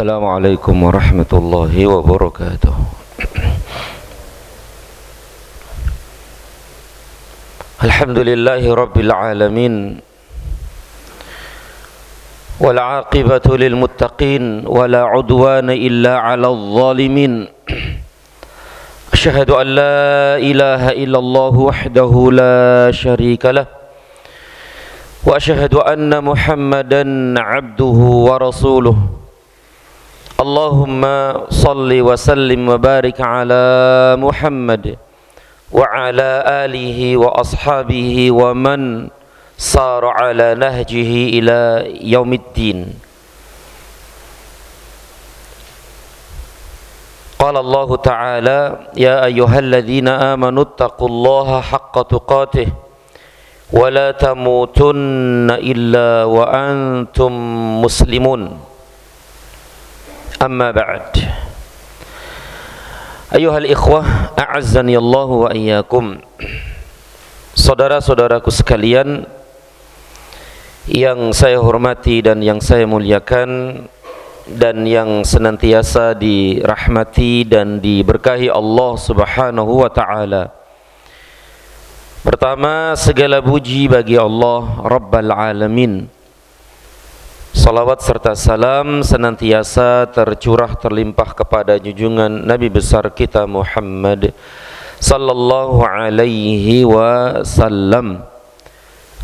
Assalamualaikum warahmatullahi wabarakatuh. Alhamdulillahi rabbil alamin, wal aqibatu lil muttaqin, wala udwana illa 'alal zalimin. Asyhadu an la ilaha illallah wahdahu la syarika lah, wa asyhadu anna Muhammadan 'abduhu wa rasuluh. Allahumma salli wa sallim wa barik ala Muhammad wa ala alihi wa ashabihi wa man sara ala nahjihi ila yaumiddin. Qala Allah Ta'ala, ya ayyuhalladzina amanu taqullaha haqqa tuqatih wa la tamutunna illa wa antum muslimun. Amma ba'd. Ayuhal ikhwah, a'azzani Allah wa iyyakum. Saudara-saudaraku sekalian yang saya hormati dan yang saya muliakan, dan yang senantiasa dirahmati dan diberkahi Allah Subhanahu wa ta'ala. Pertama, segala puji bagi Allah Rabbal Alamin. Salawat serta salam senantiasa tercurah terlimpah kepada junjungan Nabi besar kita Muhammad sallallahu alaihi wasallam,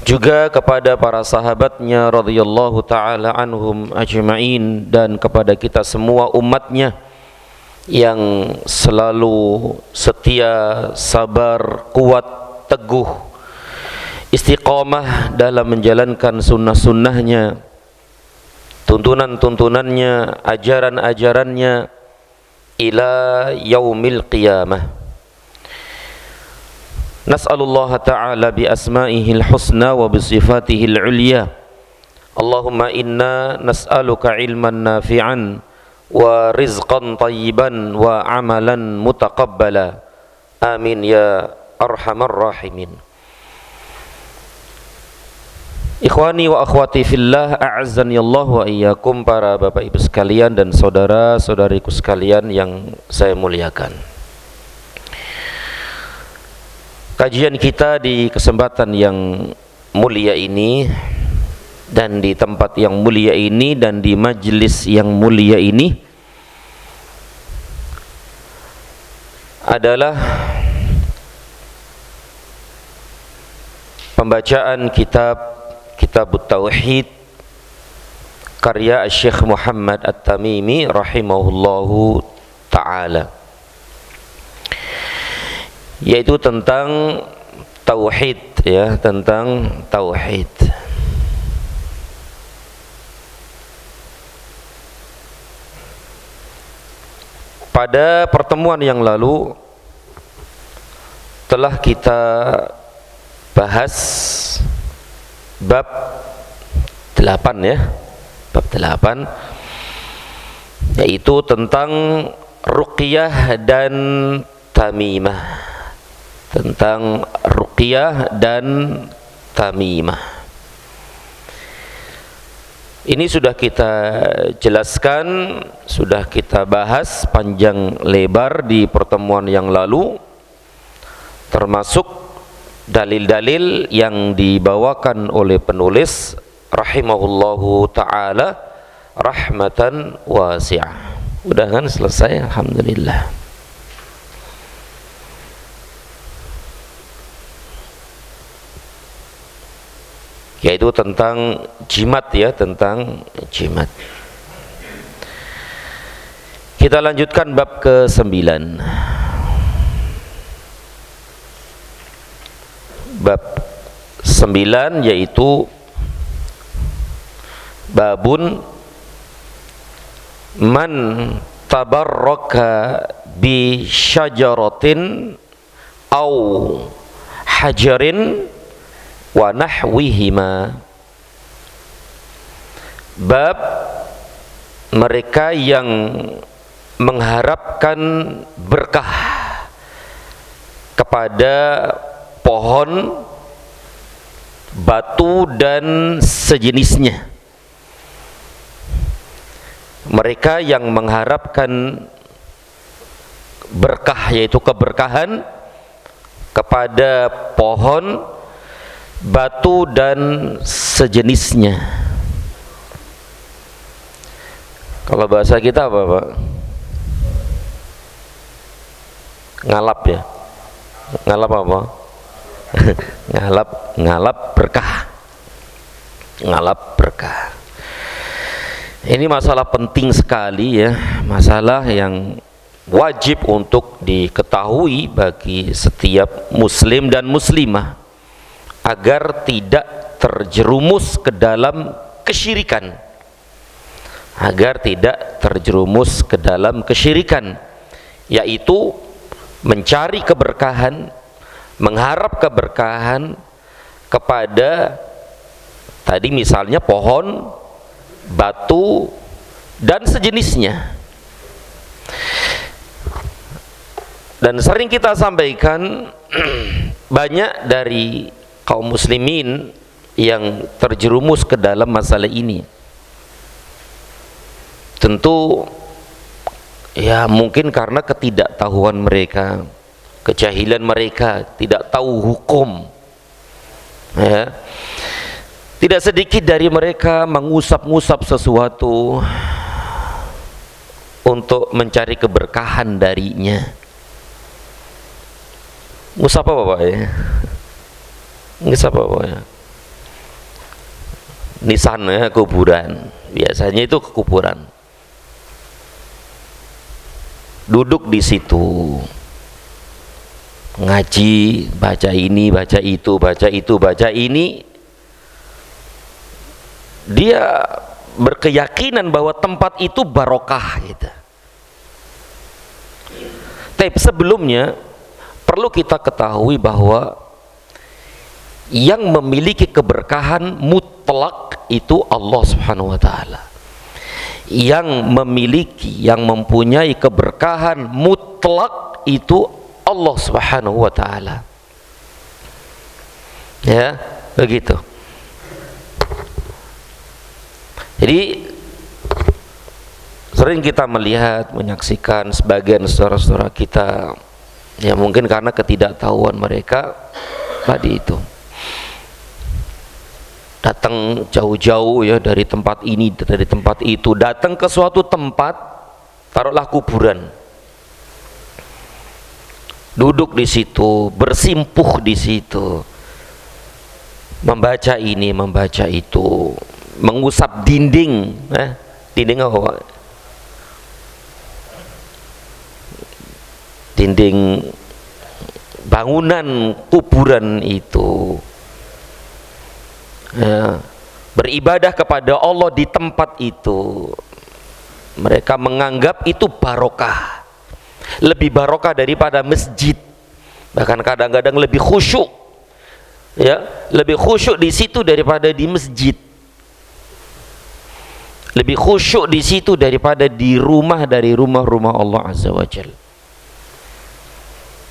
juga kepada para sahabatnya radhiyallahu ta'ala anhum ajma'in, dan kepada kita semua umatnya yang selalu setia, sabar, kuat, teguh, istiqamah dalam menjalankan sunnah-sunnahnya, tuntunan-tuntunannya, ajaran-ajarannya ila yaumil qiyamah. Nas'alullah ta'ala bi asma'ihil husna wa bi sifatihil ulya. Allahumma inna nas'aluka ilman nafi'an wa rizqan tayyiban wa amalan mutaqabbala. Amin ya arhamar rahimin. Ikhwani wa akhwati fillah, a'azzani Allah wa iyyakum, para bapak ibu sekalian dan saudara-saudariku sekalian yang saya muliakan. Kajian kita di kesempatan yang mulia ini, dan di tempat yang mulia ini, dan di majlis yang mulia ini adalah pembacaan kitab Tauhid karya Syekh Muhammad At-Tamimi rahimahullahu ta'ala, yaitu tentang tauhid, ya, tentang tauhid. Pada pertemuan yang lalu telah kita bahas bab 8, ya, bab 8, yaitu tentang ruqyah dan tamimah, tentang ruqyah dan tamimah. Ini sudah kita jelaskan, sudah kita bahas panjang lebar di pertemuan yang lalu, termasuk dalil-dalil yang dibawakan oleh penulis rahimahullahu ta'ala rahmatan wasi'ah. Udah kan selesai, alhamdulillah. Yaitu tentang jimat, ya, tentang jimat. Kita lanjutkan bab ke-9. Bab 9 yaitu babun man tabarraka bi syajaratin au hajarin wa nahwihima. Bab mereka yang mengharapkan berkah kepada pohon, batu dan sejenisnya. Mereka yang mengharapkan berkah, yaitu keberkahan, kepada pohon, batu dan sejenisnya. Kalau bahasa kita apa, Pak? Ngalap ya? Ngalap apa? ngalap berkah. Ngalap berkah. Ini masalah penting sekali ya, masalah yang wajib untuk diketahui bagi setiap muslim dan muslimah agar tidak terjerumus ke dalam kesyirikan, yaitu mencari keberkahan, mengharap keberkahan kepada tadi misalnya pohon, batu dan sejenisnya. Dan sering kita sampaikan banyak dari kaum muslimin yang terjerumus ke dalam masalah ini. Tentu ya mungkin karena ketidaktahuan mereka, kejahilan mereka, tidak tahu hukum ya. Tidak sedikit dari mereka mengusap-ngusap sesuatu untuk mencari keberkahan darinya. Ngusap apa, Pak ya? Ngusap apa ya? Nisan ya, kuburan. Biasanya itu ke kuburan. Duduk di situ, ngaji, baca ini, baca itu, baca itu, baca ini. Dia berkeyakinan bahwa tempat itu barokah gitu. Tapi sebelumnya perlu kita ketahui bahwa yang memiliki keberkahan mutlak itu Allah Subhanahu wa taala. Yang memiliki, yang mempunyai keberkahan mutlak itu Allah Subhanahu wa taala. Ya, begitu. Jadi sering kita melihat, menyaksikan sebagian saudara-saudara kita ya mungkin karena ketidaktahuan mereka tadi itu datang jauh-jauh ya dari tempat ini, dari tempat itu, datang ke suatu tempat, taruhlah kuburan, duduk di situ, bersimpuh di situ, membaca ini, membaca itu, mengusap dinding, dinding apa? Dinding bangunan kuburan itu ya, beribadah kepada Allah di tempat itu. Mereka menganggap itu barokah, lebih barokah daripada masjid, bahkan kadang-kadang lebih khusyuk ya, lebih khusyuk di situ daripada di masjid, lebih khusyuk di situ daripada di rumah dari rumah-rumah Allah Azza wa Jalla.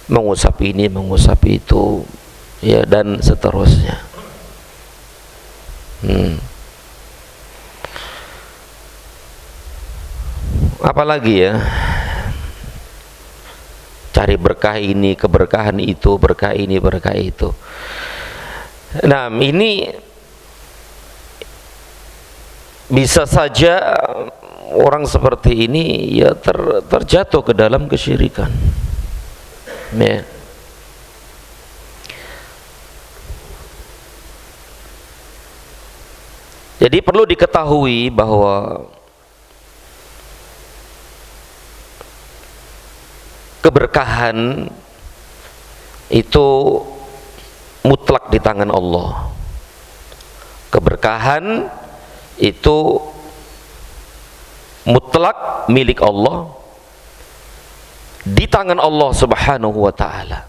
Mengusap ini, mengusap itu ya, dan seterusnya. Apalagi ya, cari berkah ini, keberkahan itu, berkah ini, berkah itu. Nah, ini bisa saja orang seperti ini ya terjatuh ke dalam kesyirikan ya. Jadi perlu diketahui bahwa keberkahan itu mutlak di tangan Allah. Keberkahan itu mutlak milik Allah, di tangan Allah Subhanahu wa taala.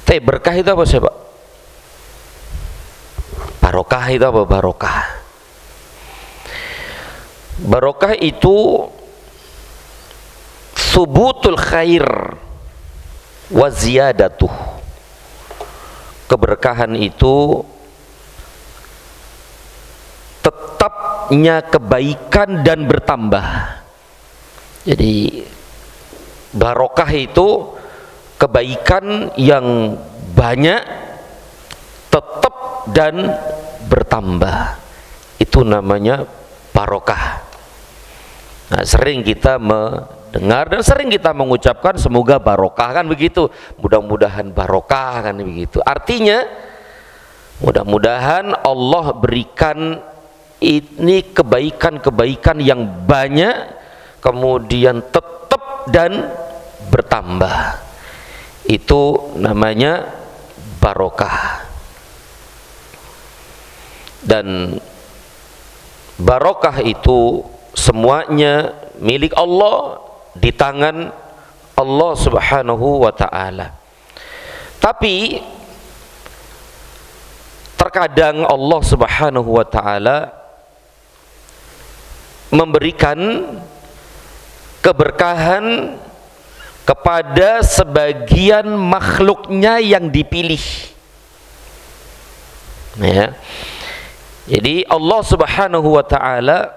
Tapi berkah itu apa sih, Pak? Barokah itu apa? Barokah. Barokah itu subutul khair wa ziyadatuh. Keberkahan itu tetap tetapnya kebaikan dan bertambah. Jadi barokah itu kebaikan yang banyak, tetap dan bertambah. Itu namanya barokah. Nah, sering kita mendengar dan sering kita mengucapkan semoga barokah, kan begitu. Mudah-mudahan barokah, kan begitu. Artinya mudah-mudahan Allah berikan ini kebaikan-kebaikan yang banyak, kemudian tetap dan bertambah. Itu namanya barokah. Dan barokah itu semuanya milik Allah, di tangan Allah Subhanahu wa ta'ala. Tapi terkadang Allah Subhanahu wa ta'ala memberikan keberkahan kepada sebagian makhluknya yang dipilih, ya. Jadi Allah Subhanahu wa ta'ala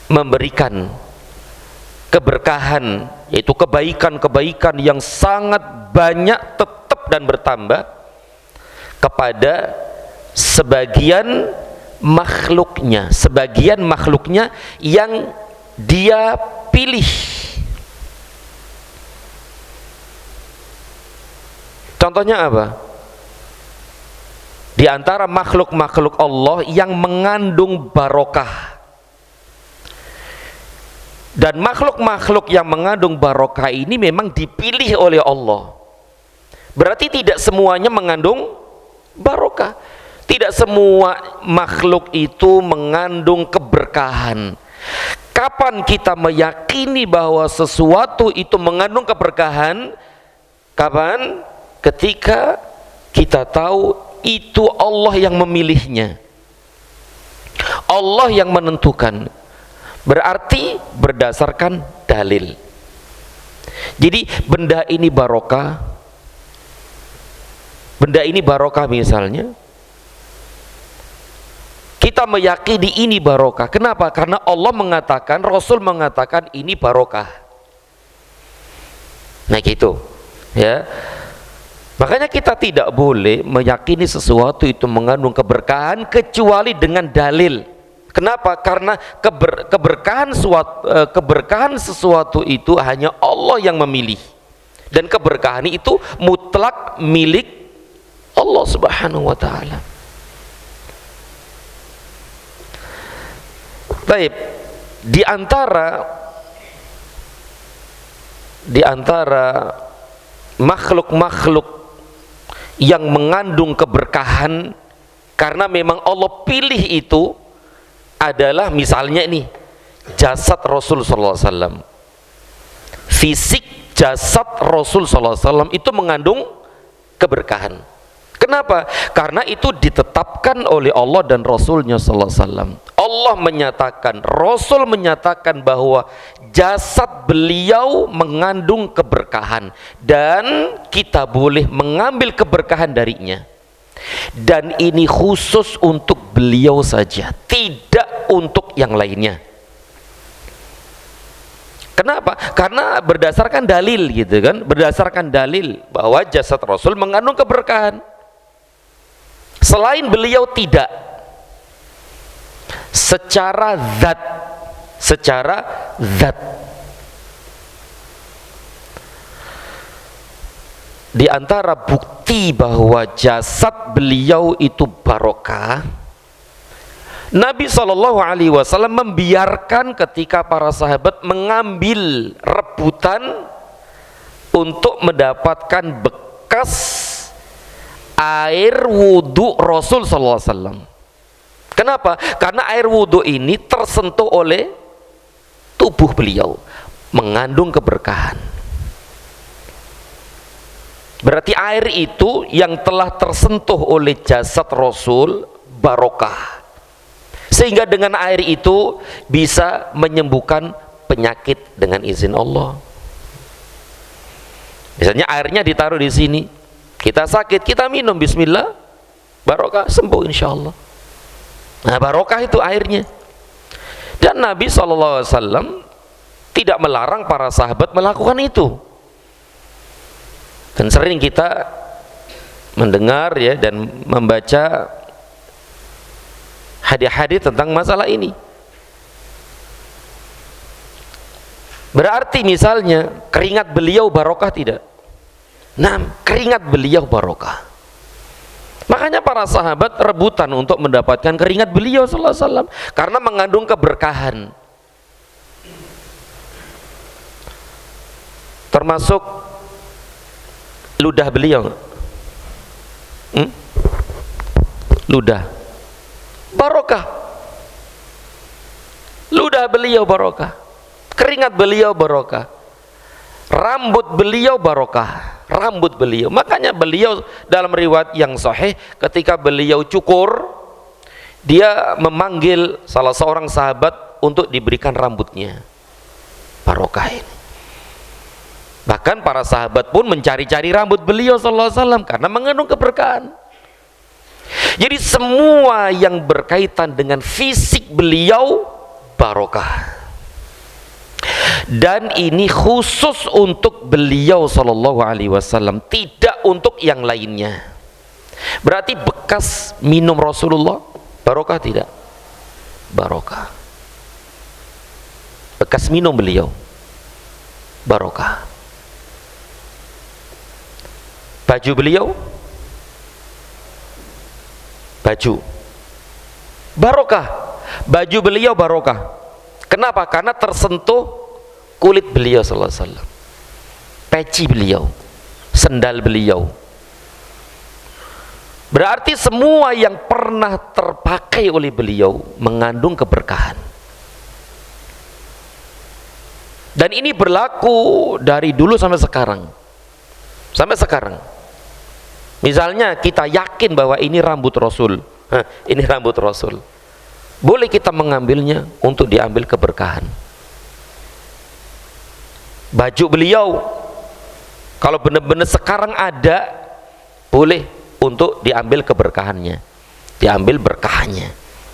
memberikan keberkahan, yaitu kebaikan-kebaikan yang sangat banyak, tetap dan bertambah, kepada sebagian makhluknya yang dia pilih. Contohnya apa? Di antara makhluk-makhluk Allah yang mengandung barokah. Dan makhluk-makhluk yang mengandung barokah ini memang dipilih oleh Allah. Berarti tidak semuanya mengandung barokah. Tidak semua makhluk itu mengandung keberkahan. Kapan kita meyakini bahwa sesuatu itu mengandung keberkahan? Kapan? Ketika kita tahu itu Allah yang memilihnya, Allah yang menentukan. Berarti berdasarkan dalil. Jadi benda ini barokah, misalnya, kita meyakini ini barokah. Kenapa? Karena Allah mengatakan, Rasul mengatakan ini barokah. Nah gitu, ya. Makanya kita tidak boleh meyakini sesuatu itu mengandung keberkahan kecuali dengan dalil. Kenapa? Karena keberkahan sesuatu itu hanya Allah yang memilih, dan keberkahan itu mutlak milik Allah Subhanahu wa ta'ala. Baik, di antara makhluk-makhluk yang mengandung keberkahan karena memang Allah pilih itu adalah misalnya ini jasad Rasul sallallahu alaihi wasallam. Fisik jasad Rasul sallallahu alaihi wasallam itu mengandung keberkahan. Kenapa? Karena itu ditetapkan oleh Allah dan Rasulnya sallallahu alaihi wasallam. Allah menyatakan, Rasul menyatakan bahwa jasad beliau mengandung keberkahan dan kita boleh mengambil keberkahan darinya. Dan ini khusus untuk beliau saja, tidak untuk yang lainnya. Kenapa? Karena berdasarkan dalil, gitu kan? Berdasarkan dalil bahwa jasad Rasul mengandung keberkahan. Selain beliau tidak. Secara zat. Di antara bukti bahwa jasad beliau itu barokah, Nabi SAW membiarkan ketika para sahabat mengambil rebutan untuk mendapatkan bekas air wudhu Rasul SAW. Kenapa? Karena air wudhu ini tersentuh oleh tubuh beliau, mengandung keberkahan. Berarti air itu yang telah tersentuh oleh jasad Rasul barokah, sehingga dengan air itu bisa menyembuhkan penyakit dengan izin Allah. Misalnya airnya ditaruh di sini, kita sakit, kita minum bismillah, barokah, sembuh insya Allah. Nah, barokah itu airnya. Dan Nabi SAW tidak melarang para sahabat melakukan itu. Dan sering kita mendengar ya dan membaca hadis-hadis tentang masalah ini. Berarti misalnya keringat beliau barokah tidak? Nah, keringat beliau barokah. Makanya para sahabat rebutan untuk mendapatkan keringat beliau sallallahu alaihi wasallam karena mengandung keberkahan. Termasuk ludah beliau. Ludah barokah. Ludah beliau barokah. Keringat beliau barokah. Rambut beliau barokah. Rambut beliau, makanya beliau dalam riwayat yang sahih ketika beliau cukur, dia memanggil salah seorang sahabat untuk diberikan rambutnya. Barokah ini. Bahkan para sahabat pun mencari-cari rambut beliau sallallahu alaihi wasallam karena mengandung keberkahan. Jadi semua yang berkaitan dengan fisik beliau barokah. Dan ini khusus untuk beliau sallallahu alaihi wasallam, tidak untuk yang lainnya. Berarti bekas minum Rasulullah barokah tidak? Barokah. Bekas minum beliau barokah. Baju beliau barokah. Baju beliau barokah. Kenapa? Karena tersentuh kulit beliau sallallahu alaihi wasallam, peci beliau, sendal beliau. Berarti semua yang pernah terpakai oleh beliau mengandung keberkahan. Dan ini berlaku dari dulu sampai sekarang. Sampai sekarang. Misalnya kita yakin bahwa ini rambut Rasul, ini rambut Rasul, boleh kita mengambilnya untuk diambil keberkahan. Baju beliau kalau benar-benar sekarang ada, boleh untuk diambil keberkahannya, diambil berkahnya.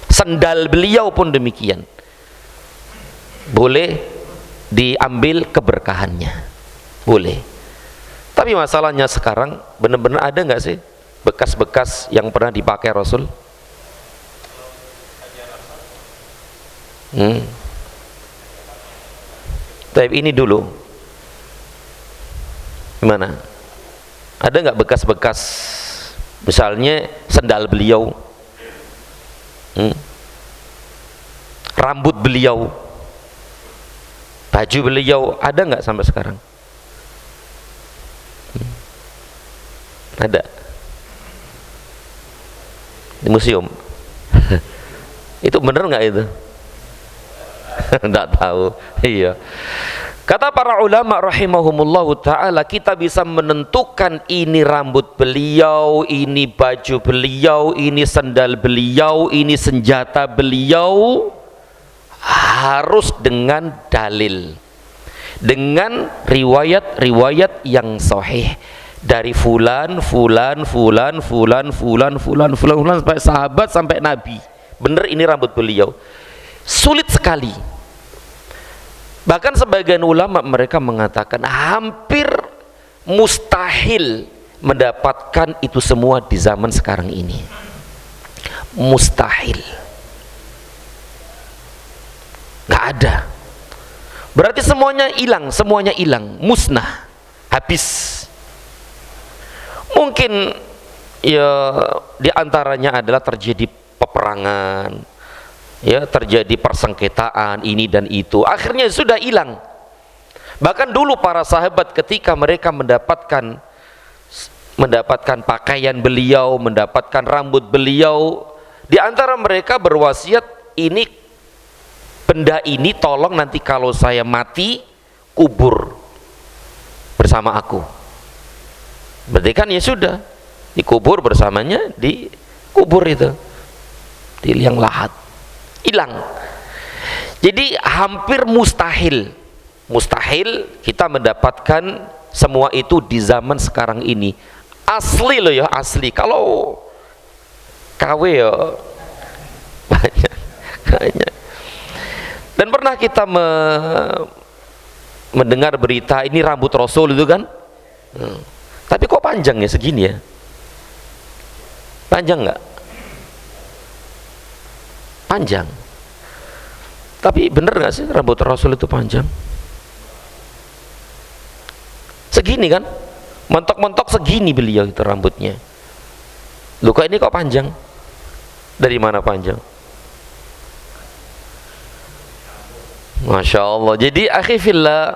Sendal beliau pun demikian, boleh diambil keberkahannya, boleh. Tapi masalahnya sekarang benar-benar ada nggak sih bekas-bekas yang pernah dipakai Rasul? Tapi ini dulu gimana? Ada nggak bekas-bekas, misalnya sendal beliau, rambut beliau, baju beliau, ada nggak sampai sekarang? Ada di museum. Itu bener nggak itu? Nggak tahu. Iya. Kata para ulama rahimahumullahu ta'ala, kita bisa menentukan ini rambut beliau, ini baju beliau, ini sendal beliau, ini senjata beliau, harus dengan dalil, dengan riwayat-riwayat yang sahih dari fulan sampai sahabat sampai nabi. Bener ini rambut beliau. Sulit sekali. Bahkan sebagian ulama mereka mengatakan hampir mustahil mendapatkan itu semua di zaman sekarang ini. Mustahil. Nggak ada. Berarti semuanya hilang, musnah, habis. Mungkin ya di antaranya adalah terjadi peperangan, ya terjadi persengketaan ini dan itu, akhirnya sudah hilang. Bahkan dulu para sahabat ketika mereka mendapatkan pakaian beliau, mendapatkan rambut beliau, di antara mereka berwasiat, ini benda ini tolong nanti kalau saya mati kubur bersama aku. Berarti kan ya sudah dikubur bersamanya, di kubur itu di liang lahat, hilang. Jadi hampir mustahil kita mendapatkan semua itu di zaman sekarang ini. Asli loh ya, asli. Kalau KW ya Banyak. Dan pernah kita mendengar berita ini rambut Rasul itu kan, tapi kok panjang ya segini ya? Panjang nggak? Panjang. Tapi bener nggak sih rambut Rasul itu panjang? Segini kan? Mentok-mentok segini beliau itu rambutnya. Loh kok ini kok panjang? Dari mana panjang? Masya Allah. Jadi akhi fillah,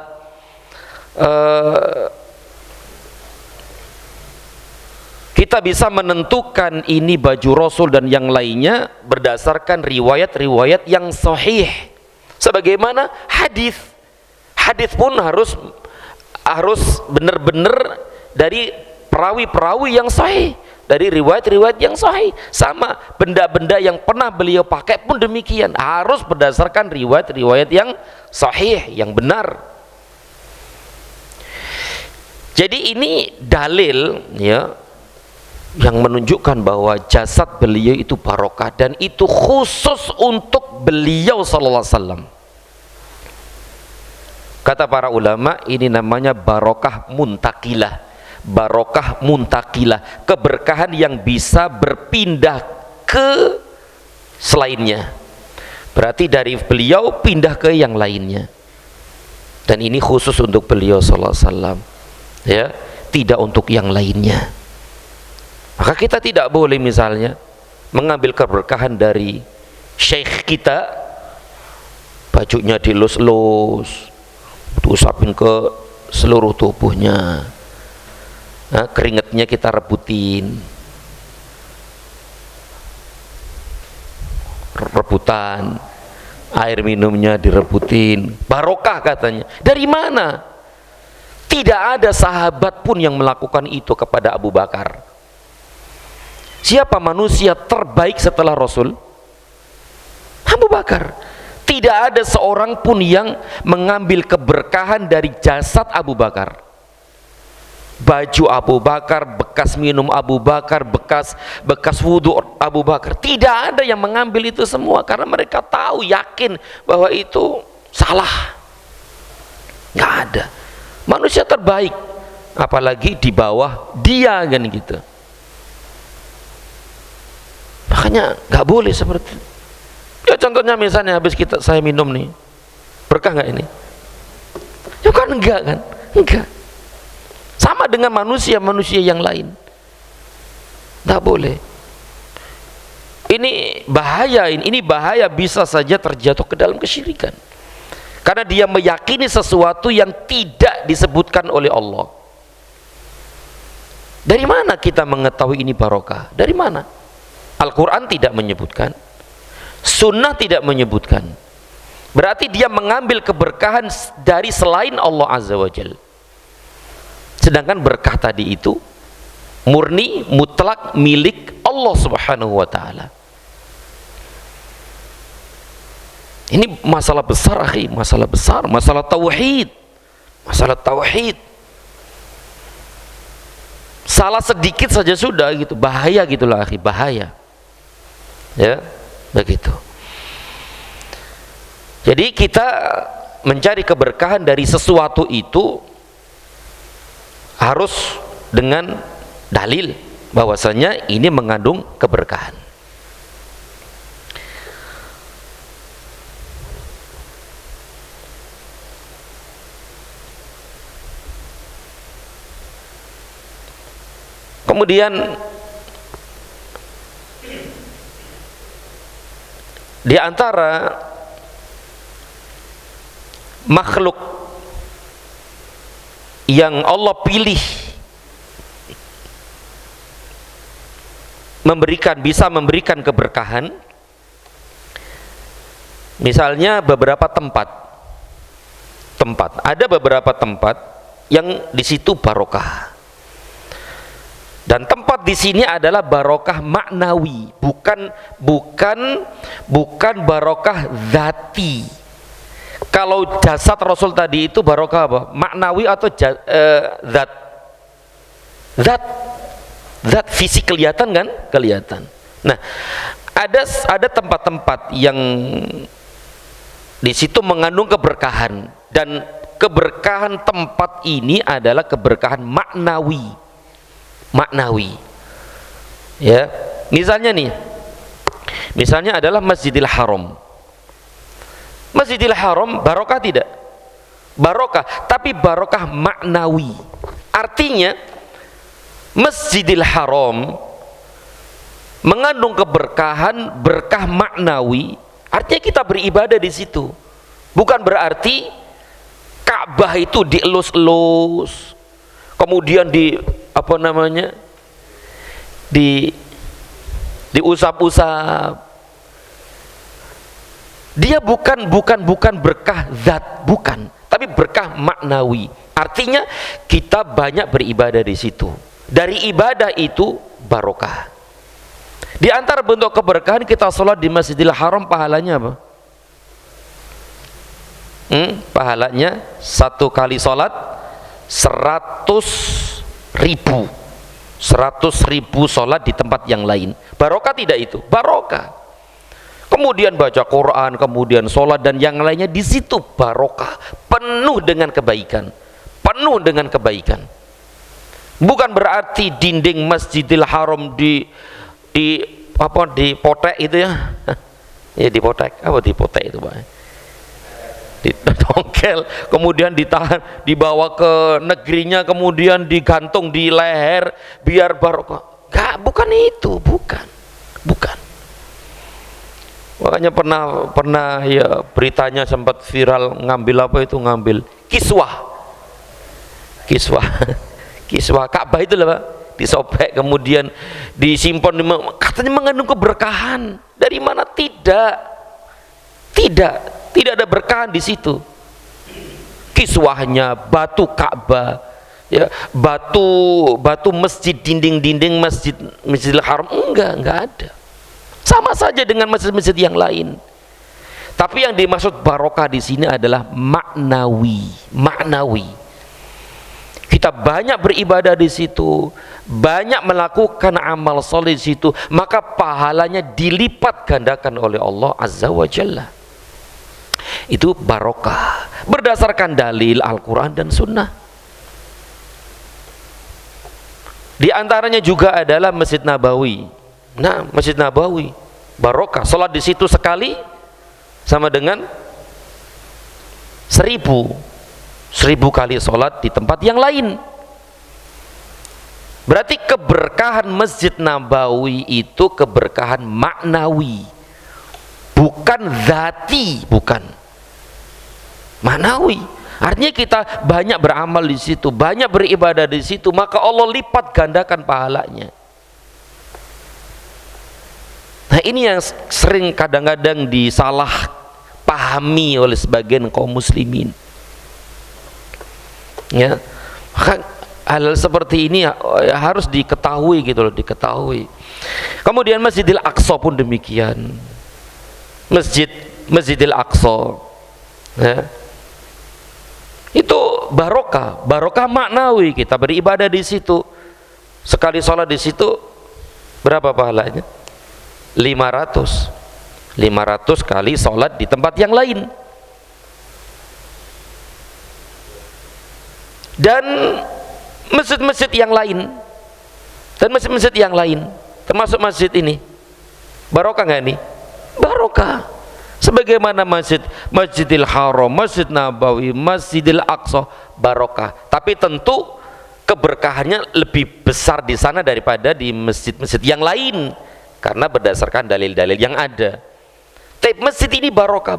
kita bisa menentukan ini baju Rasul dan yang lainnya berdasarkan riwayat-riwayat yang sahih. Sebagaimana hadis. Hadis pun harus benar-benar dari perawi-perawi yang sahih, dari riwayat-riwayat yang sahih. Sama benda-benda yang pernah beliau pakai pun demikian, harus berdasarkan riwayat-riwayat yang sahih, yang benar. Jadi ini dalil ya yang menunjukkan bahwa jasad beliau itu barokah, dan itu khusus untuk beliau sallallahu alaihi wasallam. Kata para ulama, ini namanya barokah muntakilah. Barokah muntakilah, keberkahan yang bisa berpindah ke selainnya. Berarti dari beliau pindah ke yang lainnya. Dan ini khusus untuk beliau sallallahu alaihi wasallam. Ya, tidak untuk yang lainnya. Maka kita tidak boleh misalnya mengambil keberkahan dari syekh kita, bajunya dilus-lus, diusapin ke seluruh tubuhnya. Nah, keringatnya kita rebutin, rebutan, air minumnya direbutin, barokah katanya. Dari mana? Tidak ada sahabat pun yang melakukan itu kepada Abu Bakar. Siapa manusia terbaik setelah Rasul? Abu Bakar. Tidak ada seorang pun yang mengambil keberkahan dari jasad Abu Bakar. Baju Abu Bakar, bekas minum Abu Bakar, bekas wudhu Abu Bakar, tidak ada yang mengambil itu semua, karena mereka tahu, yakin bahwa itu salah. Nggak ada manusia terbaik, apalagi di bawah dia kan gitu. Makanya nggak boleh seperti itu. Ya contohnya misalnya habis saya minum nih, berkah nggak ini? Ya kan enggak kan? Enggak. Sama dengan manusia yang lain, nggak boleh. Ini bahaya, ini bahaya, bisa saja terjatuh ke dalam kesyirikan, karena dia meyakini sesuatu yang tidak disebutkan oleh Allah. Dari mana kita mengetahui ini barokah? Dari mana? Al-Quran tidak menyebutkan, Sunnah tidak menyebutkan. Berarti dia mengambil keberkahan dari selain Allah Azza wa Jalla. Sedangkan berkah tadi itu murni mutlak milik Allah Subhanahu wa taala. Ini masalah besar akhi, masalah besar, masalah tauhid. Masalah tauhid. Salah sedikit saja sudah gitu, bahaya gitulah akhi, bahaya. Ya, begitu. Jadi kita mencari keberkahan dari sesuatu itu harus dengan dalil bahwasanya ini mengandung keberkahan. Kemudian di antara makhluk yang Allah pilih bisa memberikan keberkahan, misalnya beberapa tempat ada beberapa tempat yang di situ barokah, dan tempat di sini adalah barokah maknawi, bukan barokah zati. Kalau jasad Rasul tadi itu barokah apa? Maknawi atau zat fisik kelihatan kan? Kelihatan. Nah, Ada tempat-tempat yang di situ mengandung keberkahan, dan keberkahan tempat ini adalah keberkahan maknawi. Ya, misalnya adalah Masjidil Haram. Masjidil Haram barokah tidak? Barokah, tapi barokah maknawi. Artinya Masjidil Haram mengandung keberkahan, berkah maknawi. Artinya kita beribadah di situ. Bukan berarti Ka'bah itu dielus-elus, kemudian diusap-usap. Dia bukan berkah zat, bukan, tapi berkah maknawi. Artinya kita banyak beribadah di situ. Dari ibadah itu barokah. Di antara bentuk keberkahan kita sholat di Masjidil Haram, pahalanya apa? Pahalanya satu kali sholat 100.000 sholat di tempat yang lain. Barokah tidak itu? Barokah. Kemudian baca Quran, kemudian sholat dan yang lainnya di situ barokah, penuh dengan kebaikan, Bukan berarti dinding Masjidil Haram dipotek itu ya. Ya dipotek. Apa dipotek itu, Pak? Ditongkel, kemudian ditahan, dibawa ke negerinya, kemudian digantung di leher biar barokah. Bukan itu, bukan. Makanya pernah ya beritanya sempat viral, ngambil kiswah Ka'bah itu lah, Pak, disobek kemudian disimpan, katanya mengandung keberkahan. Dari mana? Tidak ada berkahan di situ. Kiswahnya batu Ka'bah, ya, batu masjid, dinding Masjidil Haram enggak ada. Sama saja dengan masjid-masjid yang lain. Tapi yang dimaksud barokah di sini adalah maknawi. Kita banyak beribadah di situ, banyak melakukan amal soleh di situ, maka pahalanya dilipat gandakan oleh Allah Azza wa Jalla. Itu barokah berdasarkan dalil Al-Quran dan Sunnah. Di antaranya juga adalah Masjid Nabawi. Nah, Masjid Nabawi barokah, sholat di situ sekali sama dengan 1000 kali sholat di tempat yang lain. Berarti keberkahan Masjid Nabawi itu keberkahan maknawi, bukan zati, bukan maknawi. Artinya kita banyak beramal di situ, banyak beribadah di situ, maka Allah lipat gandakan pahalanya. Nah, ini yang sering kadang-kadang disalah pahami oleh sebagian kaum muslimin. Ya, hal seperti ini harus diketahui gitu loh, diketahui. Kemudian Masjidil Aqsa pun demikian. Masjidil Aqsa, ya, itu barokah maknawi. Kita beribadah di situ, sekali sholat di situ berapa pahalanya? 500 kali sholat di tempat yang lain. Dan masjid-masjid yang lain, termasuk masjid ini, barokah nggak ini? Barokah. Sebagaimana Masjidil Haram, Masjid Nabawi, Masjidil Aqsa, barokah. Tapi tentu keberkahannya lebih besar di sana daripada di masjid-masjid yang lain, karena berdasarkan dalil-dalil yang ada. Tapi masjid ini barokah.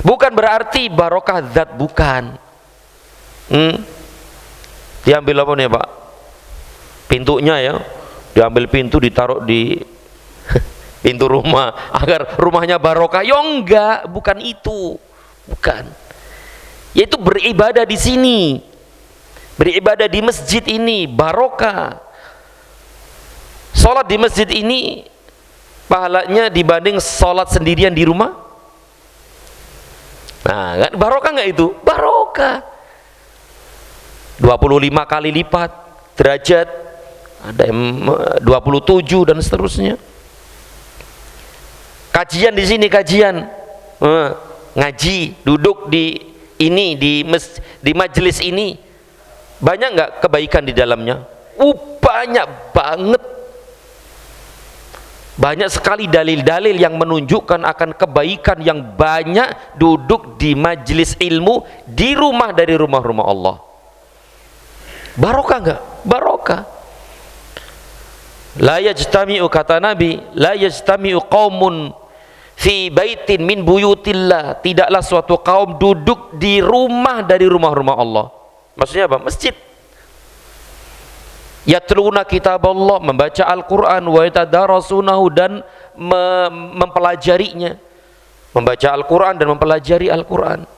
Bukan berarti barokah zat, bukan. Diambil apa nih, Pak? Pintunya ya, diambil pintu, ditaruh di pintu rumah agar rumahnya barokah. Ya enggak, bukan itu, bukan. Yaitu beribadah di sini, beribadah di masjid ini barokah. Sholat di masjid ini pahalanya dibanding sholat sendirian di rumah. Nah, kan barokah nggak itu? Barokah. 25 kali lipat derajat ada yang 27 dan seterusnya. Kajian di sini, kajian ngaji, duduk di ini, di majelis ini, banyak nggak kebaikan di dalamnya? Banyak banget. Banyak sekali dalil-dalil yang menunjukkan akan kebaikan yang banyak duduk di majelis ilmu di rumah dari rumah-rumah Allah. Barokah enggak? Barokah. La yajtami'u, kata Nabi, la yajtami'u qaumun fi baitin min buyutillah. Tidaklah suatu kaum duduk di rumah dari rumah-rumah Allah. Maksudnya apa? Masjid. Yatluna kitab Allah, membaca Al-Quran, wa yatadarasunahu, dan mempelajarinya, membaca Al-Quran dan mempelajari Al-Quran.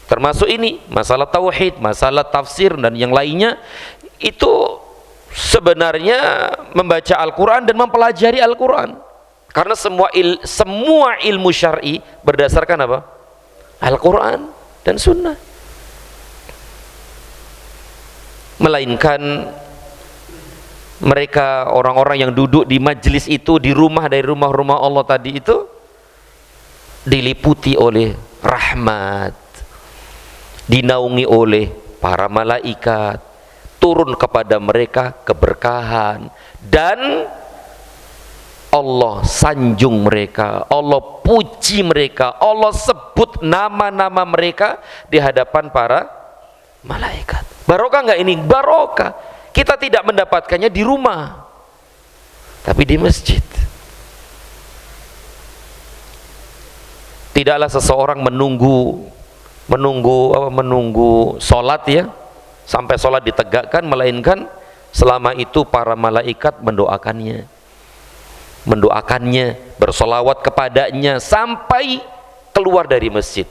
Termasuk ini masalah tauhid, masalah tafsir dan yang lainnya. Itu sebenarnya membaca Al-Quran dan mempelajari Al-Quran, karena semua ilmu syar'i berdasarkan apa? Al-Quran dan Sunnah. Melainkan mereka, orang-orang yang duduk di majelis itu, di rumah dari rumah-rumah Allah tadi itu, diliputi oleh rahmat, dinaungi oleh para malaikat, turun kepada mereka keberkahan, dan Allah sanjung mereka, Allah puji mereka, Allah sebut nama-nama mereka di hadapan para malaikat. Barokah nggak ini? Barokah. Kita tidak mendapatkannya di rumah, tapi di masjid. Tidaklah seseorang menunggu sholat ya, sampai sholat ditegakkan, melainkan selama itu para malaikat mendoakannya, bersolawat kepadanya sampai keluar dari masjid.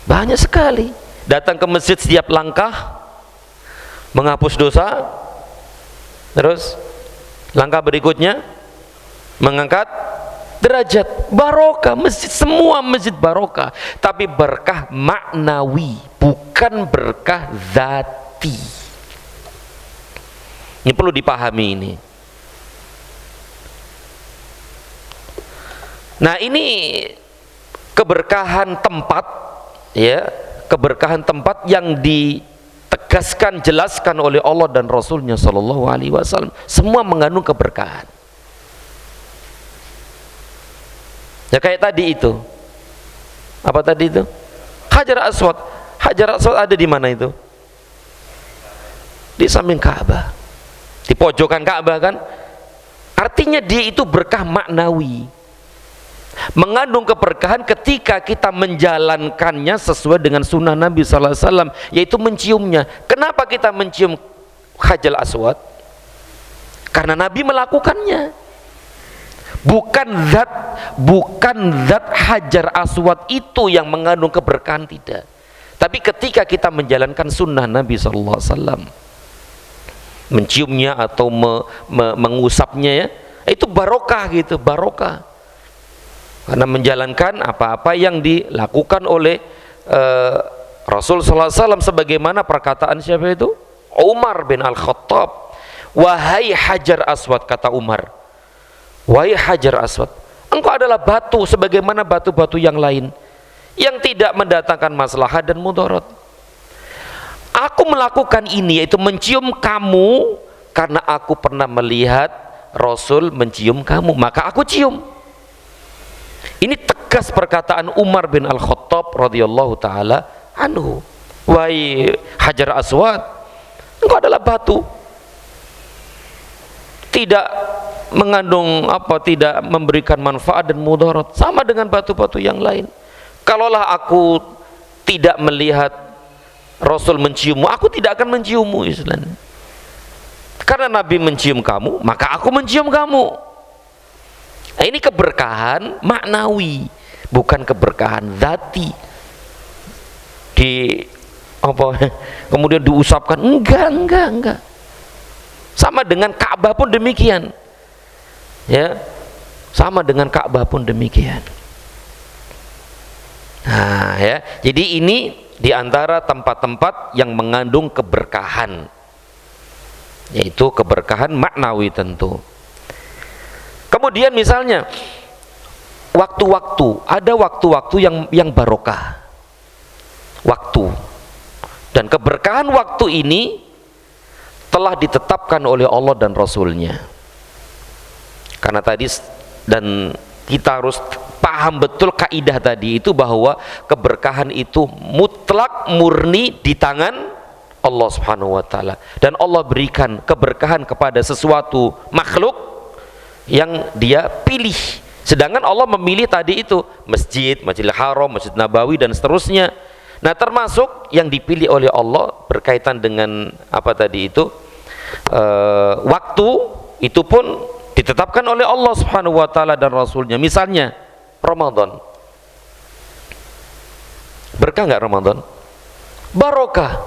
Banyak sekali. Datang ke masjid setiap langkah menghapus dosa, terus langkah berikutnya mengangkat derajat. Barokah masjid, semua masjid barokah, tapi berkah maknawi, bukan berkah zati. Ini perlu dipahami ini. Nah, ini keberkahan tempat ya, keberkahan tempat yang ditegaskan, jelaskan oleh Allah dan Rasulnya Shallallahu Alaihi Wasallam, semua mengandung keberkahan. Ya kayak tadi itu, apa tadi itu? Hajar Aswad. Hajar Aswad ada di mana itu? Di samping Ka'bah, di pojokan Ka'bah kan? Artinya dia itu berkah maknawi, mengandung keberkahan ketika kita menjalankannya sesuai dengan sunnah Nabi Sallallahu Alaihi Wasallam, yaitu menciumnya. Kenapa kita mencium Hajar Aswad? Karena Nabi melakukannya. Bukan zat Hajar Aswad itu yang mengandung keberkahan, tidak. Tapi ketika kita menjalankan sunnah Nabi Sallallahu Alaihi Wasallam, menciumnya atau mengusapnya ya, itu barokah gitu, barokah. Karena menjalankan apa-apa yang dilakukan oleh Rasul Sallallahu Alaihi Wasallam, sebagaimana perkataan siapa itu? Umar bin Al-Khattab. Wahai Hajar Aswad, kata Umar, wahai Hajar Aswad, engkau adalah batu sebagaimana batu-batu yang lain yang tidak mendatangkan maslahat dan mudarat. Aku melakukan ini, yaitu mencium kamu, karena aku pernah melihat Rasul mencium kamu, maka aku cium. Ini tegas perkataan Umar bin Al-Khattab radhiyallahu taala anhu. Wahai Hajar Aswad, engkau adalah batu, tidak mengandung apa, tidak memberikan manfaat dan mudarat, sama dengan batu-batu yang lain. Kalaulah aku tidak melihat Rasul menciummu, aku tidak akan menciummu istilahnya. Karena Nabi mencium kamu, maka aku mencium kamu. Nah, ini keberkahan maknawi, bukan keberkahan zati. Kemudian diusapkan, enggak. Sama dengan Ka'bah pun demikian. Ya, sama dengan Ka'bah pun demikian. Nah, ya, jadi ini diantara tempat-tempat yang mengandung keberkahan. yaitu keberkahan maknawi tentu. Kemudian misalnya waktu-waktu, ada waktu-waktu yang barokah, waktu, dan keberkahan waktu ini telah ditetapkan oleh Allah dan Rasulnya. Karena tadi, dan kita harus paham betul kaidah tadi itu, bahwa keberkahan itu mutlak murni di tangan Allah Subhanahu wa taala, dan Allah berikan keberkahan kepada sesuatu makhluk yang Dia pilih. Sedangkan Allah memilih tadi itu masjid, Masjidil Haram, Masjid Nabawi dan seterusnya. Nah, termasuk yang dipilih oleh Allah berkaitan dengan apa tadi itu, waktu itu pun ditetapkan oleh Allah Subhanahu wa taala dan Rasulnya. Misalnya Ramadan, berkah nggak Ramadan? Barokah,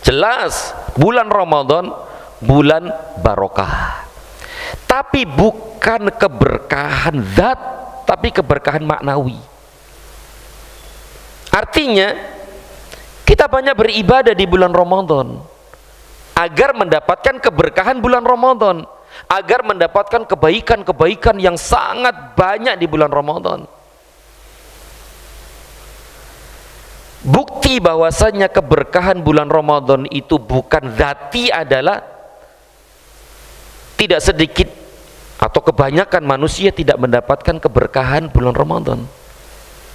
jelas. Bulan Ramadan bulan barokah, tapi bukan keberkahan zat, tapi keberkahan maknawi. Artinya kita banyak beribadah di bulan Ramadan agar mendapatkan keberkahan bulan Ramadan, agar mendapatkan kebaikan-kebaikan yang sangat banyak di bulan Ramadan. Bukti bahwasanya keberkahan bulan Ramadan itu bukan zati adalah tidak sedikit atau kebanyakan manusia tidak mendapatkan keberkahan bulan Ramadan.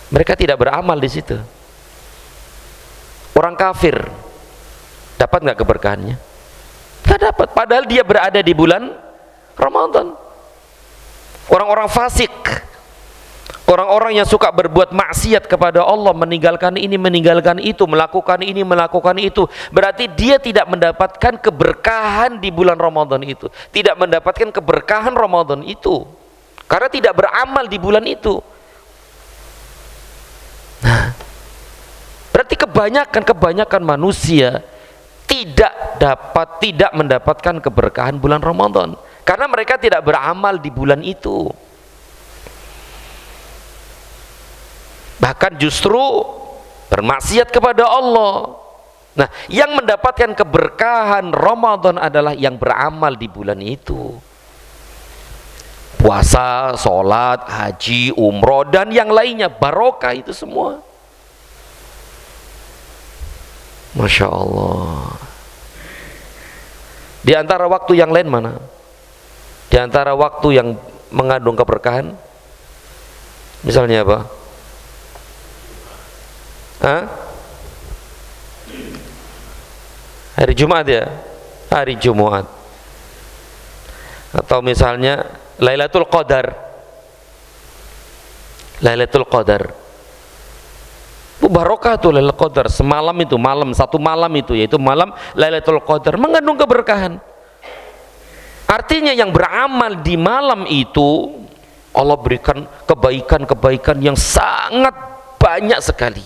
Mereka tidak beramal di situ. Orang kafir dapat nggak keberkahannya? Nggak dapat, padahal dia berada di bulan Ramadan. Orang-orang fasik, orang-orang yang suka berbuat maksiat kepada Allah, meninggalkan ini, meninggalkan itu, melakukan ini, melakukan itu, berarti dia tidak mendapatkan keberkahan di bulan Ramadan itu, tidak mendapatkan keberkahan Ramadan itu, karena tidak beramal di bulan itu. Nah, berarti kebanyakan manusia tidak mendapatkan keberkahan bulan Ramadan karena mereka tidak beramal di bulan itu. Bahkan justru bermaksiat kepada Allah. Nah, yang mendapatkan keberkahan Ramadan adalah yang beramal di bulan itu. Puasa, sholat, haji, umroh, dan yang lainnya, barokah itu semua. Masya Allah. Di antara waktu yang lain mana? Di antara waktu yang mengandung keberkahan, misalnya apa? Hah? Hari Jumat ya? Hari Jumat. Atau misalnya Lailatul Qadar. Lailatul Qadar. Barokah tuh Lailatul Qadar. Semalam itu, satu malam itu, yaitu malam Lailatul Qadar, mengandung keberkahan. Artinya yang beramal di malam itu Allah berikan kebaikan-kebaikan yang sangat banyak sekali.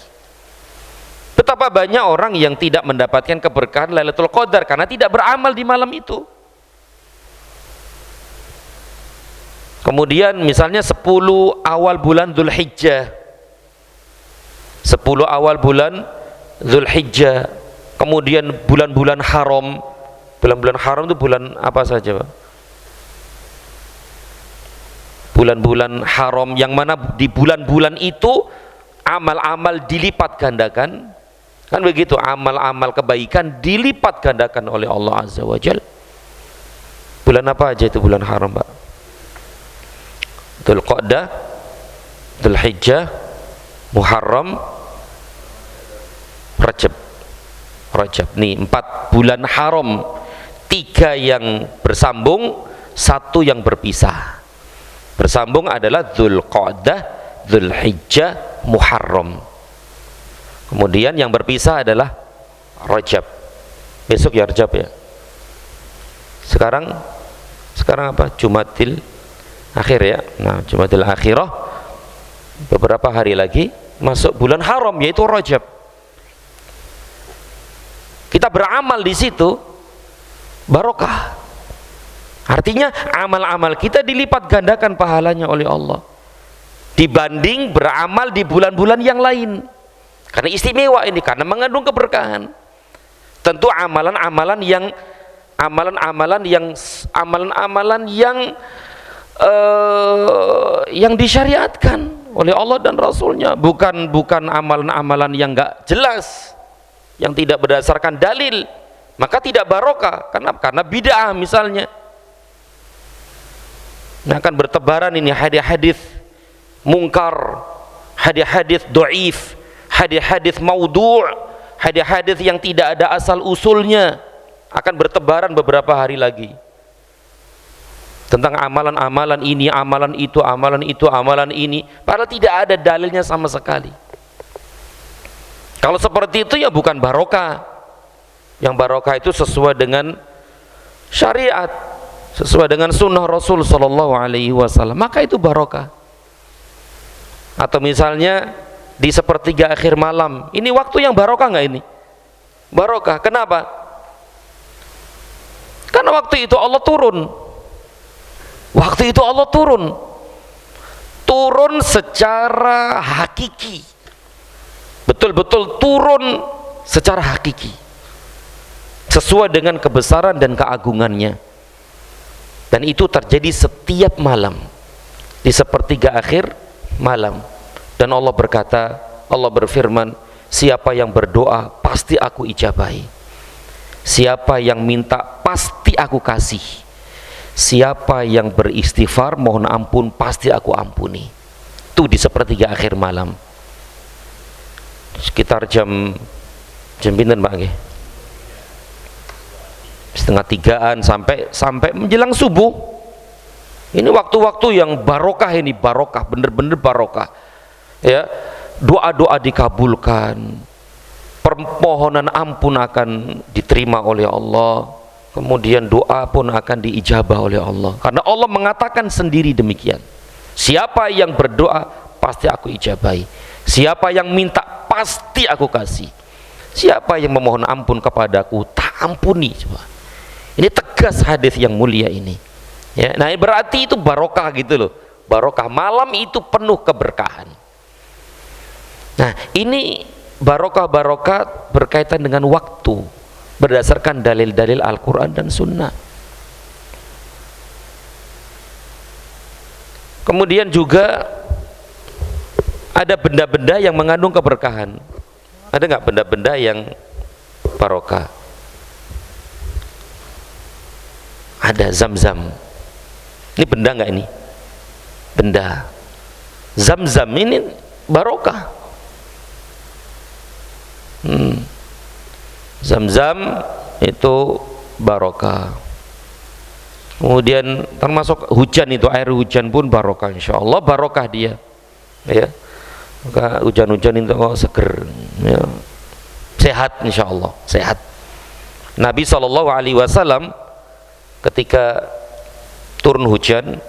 Betapa banyak orang yang tidak mendapatkan keberkahan Lailatul Qadar karena tidak beramal di malam itu. Kemudian misalnya 10 awal bulan Dzulhijjah, 10 awal bulan Dzulhijjah, kemudian bulan-bulan haram. Bulan-bulan haram itu bulan apa saja, Pak? Bulan-bulan haram yang mana di bulan-bulan itu amal-amal dilipat gandakan. Kan begitu, amal-amal kebaikan dilipat gandakan oleh Allah Azza wa Jalla. Bulan apa aja itu bulan haram, Pak? Dzulqa'dah, Dzulhijjah, Muharram, Rajab. Nih 4 bulan haram, 3 yang bersambung, 1 yang berpisah. Bersambung adalah Dzulqa'dah, Dzulhijjah, Muharram. Kemudian yang berpisah adalah Rajab. Besok ya Rajab ya. Sekarang apa? Jumadil Akhir ya. Nah, Jumadil Akhirah, beberapa hari lagi masuk bulan haram yaitu Rajab. Kita beramal di situ barokah. Artinya amal-amal kita dilipat gandakan pahalanya oleh Allah dibanding beramal di bulan-bulan yang lain. Karena istimewa ini, karena mengandung keberkahan. Tentu amalan-amalan yang amalan-amalan yang disyariatkan oleh Allah dan Rasulnya, bukan amalan-amalan yang enggak jelas, yang tidak berdasarkan dalil, maka tidak barokah. Karena bid'ah misalnya. Nah, akan bertebaran ini hadis-hadis mungkar, hadis-hadis dhaif, hadis-hadis maudhu', hadis-hadis yang tidak ada asal usulnya, akan bertebaran beberapa hari lagi tentang amalan-amalan ini, amalan itu, amalan ini, padahal tidak ada dalilnya sama sekali. Kalau seperti itu ya bukan barokah. Yang barokah itu sesuai dengan syariat, sesuai dengan sunnah Rasul sallallahu alaihi wasallam, maka itu barokah. Atau misalnya di sepertiga akhir malam, ini waktu yang barokah nggak ini? Barokah. Kenapa? Karena waktu itu Allah turun. Waktu itu Allah turun secara hakiki, betul-betul turun secara hakiki, sesuai dengan kebesaran dan keagungannya. Dan itu terjadi setiap malam di sepertiga akhir malam. Dan Allah berkata, Allah berfirman, siapa yang berdoa pasti aku ijabahi, siapa yang minta pasti aku kasih, siapa yang beristighfar mohon ampun pasti aku ampuni. Itu di sepertiga akhir malam, sekitar jam pinten Pak nggih? Setengah tigaan sampai menjelang subuh. Ini waktu-waktu yang barokah, ini barokah, bener-bener barokah ya. Doa-doa dikabulkan, permohonan ampun akan diterima oleh Allah, kemudian doa pun akan diijabah oleh Allah, karena Allah mengatakan sendiri demikian, siapa yang berdoa pasti aku ijabahi, siapa yang minta pasti aku kasih, siapa yang memohon ampun kepadaku tak ampuni. Coba, ini tegas hadis yang mulia ini ya. Nah, berarti itu barokah gitu loh, barokah malam itu penuh keberkahan. Nah, ini barokah berkaitan dengan waktu, berdasarkan dalil-dalil Al-Quran dan Sunnah. Kemudian juga ada benda-benda yang mengandung keberkahan. Ada nggak benda-benda yang barokah? Ada Zam-Zam. Ini benda nggak ini? Benda. Zam-Zam ini barokah. Zam-Zam itu barokah. Kemudian termasuk hujan, itu air hujan pun barokah, insya Allah barokah dia ya. Maka hujan-hujan itu kok seger ya. Sehat insya Allah, sehat. Nabi SAW ketika turun hujan,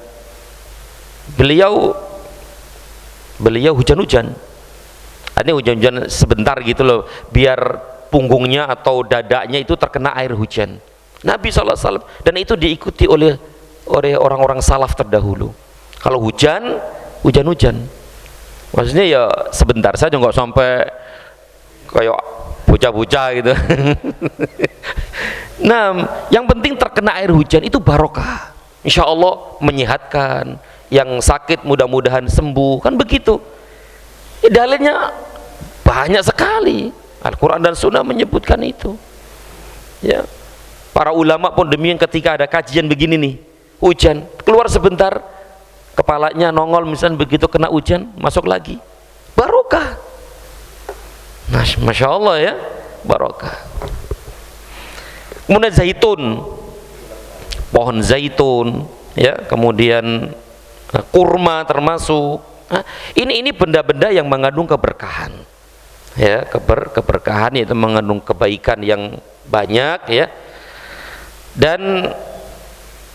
beliau hujan-hujan. Ini hujan-hujan sebentar gitu loh, biar punggungnya atau dadanya itu terkena air hujan. Nabi SAW, dan itu diikuti oleh orang-orang salaf terdahulu. Kalau hujan, hujan-hujan, maksudnya ya sebentar saja, nggak sampai kayak bocah-bocah gitu. Nah, yang penting terkena air hujan itu barokah, insya Allah menyehatkan, yang sakit mudah-mudahan sembuh, kan begitu. Dalilnya banyak sekali, Al-Quran dan Sunnah menyebutkan itu ya. Para ulama pun demikian, ketika ada kajian begini nih, hujan, keluar sebentar, kepalanya nongol misalnya, begitu kena hujan masuk lagi, barokah. Nah, Masya Allah ya, barokah. Kemudian zaitun, pohon zaitun ya, kemudian kurma termasuk. Nah, ini benda-benda yang mengandung keberkahan ya, keberkahan itu mengandung kebaikan yang banyak ya, dan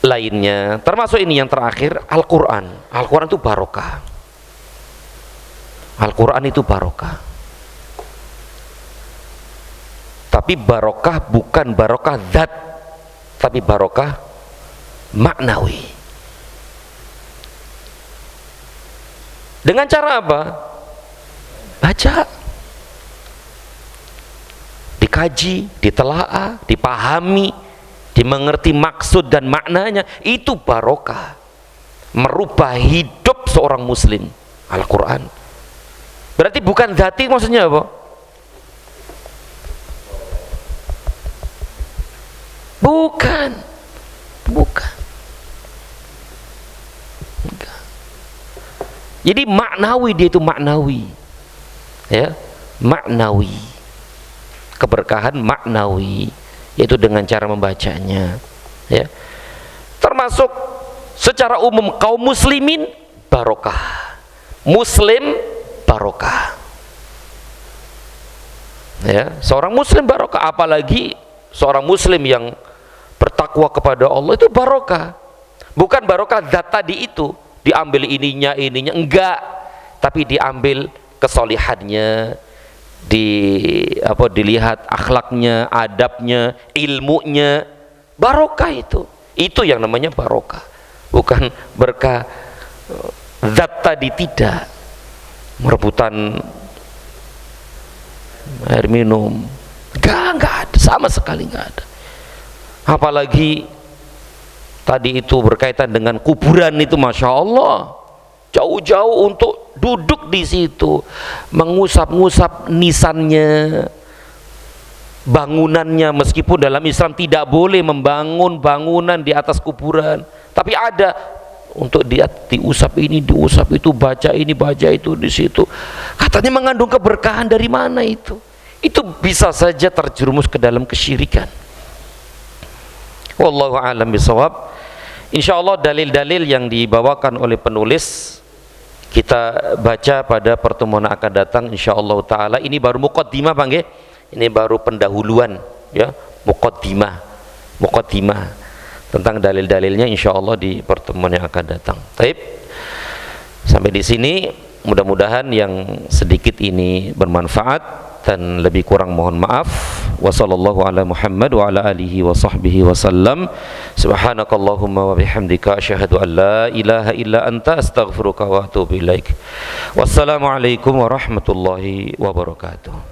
lainnya. Termasuk ini yang terakhir, Al-Quran. Al-Quran itu barokah. Al-Quran itu barokah. Tapi barokah bukan barokah zat, tapi barokah maknawi. Dengan cara apa? Baca, dikaji, ditelaah, dipahami, dimengerti maksud dan maknanya, itu barokah, merubah hidup seorang muslim. Al-Quran berarti bukan dzati, maksudnya apa? Bukan. Jadi maknawi, dia itu maknawi, ya, maknawi, keberkahan maknawi, yaitu dengan cara membacanya, ya. Termasuk secara umum kaum muslimin barokah, muslim barokah, ya, seorang muslim barokah, apalagi seorang muslim yang bertakwa kepada Allah itu barokah. Bukan barokah zat tadi itu diambil ininya enggak, tapi diambil kesolihannya, dilihat akhlaknya, adabnya, ilmunya, barokah itu yang namanya barokah. Bukan berkah zat tadi, tidak, merebutan air minum, enggak ada, sama sekali enggak ada. Apalagi tadi itu berkaitan dengan kuburan itu, masya Allah, jauh-jauh untuk duduk di situ, mengusap-ngusap nisannya, bangunannya, meskipun dalam Islam tidak boleh membangun bangunan di atas kuburan, tapi ada untuk diusap ini, diusap itu, baca ini, baca itu di situ. Katanya mengandung keberkahan. Dari mana itu? Itu bisa saja terjerumus ke dalam kesyirikan. Wallahu a'lam bishawab. Insyaallah dalil-dalil yang dibawakan oleh penulis kita baca pada pertemuan akan datang insyaallah taala. Ini baru muqaddimah, Bang, nggih. Ini baru pendahuluan, ya, muqaddimah tentang dalil-dalilnya insyaallah di pertemuan yang akan datang. Baik. Sampai di sini, mudah-mudahan yang sedikit ini bermanfaat, dan lebih kurang mohon maaf. Wassallallahu ala Muhammad wa ala alihi wa sahbihi wasallam. Subhanakallahumma wa bihamdika asyhadu an la ilaha illa anta astaghfiruka wa atubu ilaik. Wassalamualaikum warahmatullahi wabarakatuh.